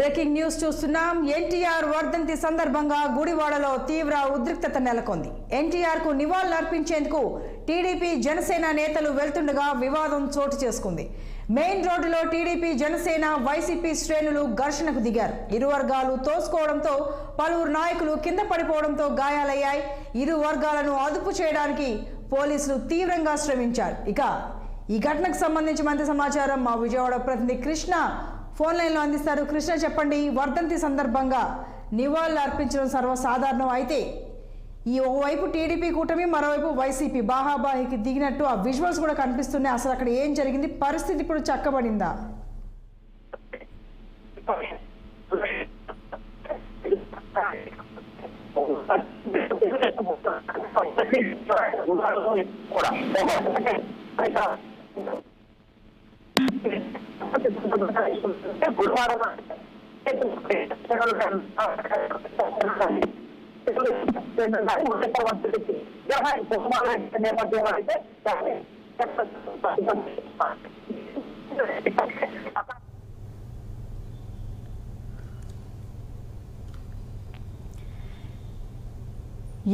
Breaking news చూస్తున్నాం. ఎన్టీఆర్ వర్ధంతి సందర్భంగా గుడివాడలో తీవ్ర ఉద్రిక్తత నెలకొంది. ఎన్టీఆర్ కు నివాళులు అర్పించేందుకు టీడీపీ జనసేన నేతలు వెళ్తుండగా వివాదం చోటు చేసుకుంది. మెయిన్ రోడ్డులో టీడీపీ జనసేన వైసీపీ శ్రేణులు ఘర్షణకు దిగారు. ఇరు వర్గాలు తోసుకోవడంతో పలువురు నాయకులు కింద పడిపోవడంతో గాయాలయ్యాయి. ఇరు వర్గాలను అదుపు చేయడానికి పోలీసులు తీవ్రంగా శ్రమించారు. ఇక ఈ ఘటనకు సంబంధించి మరింత సమాచారం మా విజయవాడ ప్రతినిధి కృష్ణ ఫోన్ లైన్లో అందిస్తారు. కృష్ణ, చెప్పండి. వర్ధంతి సందర్భంగా నివాళులు అర్పించడం సర్వసాధారణం. అయితే ఈ ఓవైపు టీడీపీ కూటమి, మరోవైపు వైసీపీ బాహాబాహికి దిగినట్టు ఆ విజువల్స్ కూడా కనిపిస్తున్నాయి. అసలు అక్కడ ఏం జరిగింది? పరిస్థితి ఇప్పుడు చక్కబడిందా?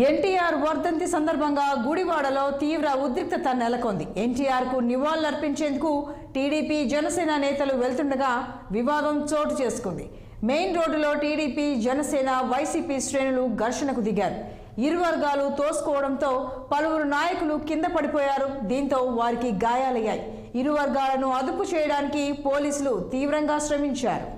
ఎన్టీఆర్ వర్ధంతి సందర్భంగా గుడివాడలో తీవ్ర ఉద్రిక్తత నెలకొంది. ఎన్టీఆర్ కు నివాళులర్పించేందుకు టీడీపీ జనసేన నేతలు వెళ్తుండగా వివాదం చోటు చేసుకుంది. మెయిన్ రోడ్డులో టీడీపీ జనసేన వైసీపీ శ్రేణులు ఘర్షణకు దిగారు. ఇరు వర్గాలు తోసుకోవడంతో పలువురు నాయకులు కింద పడిపోయారు. దీంతో వారికి గాయాలయ్యాయి. ఇరు వర్గాలను అదుపు చేయడానికి పోలీసులు తీవ్రంగా శ్రమించారు.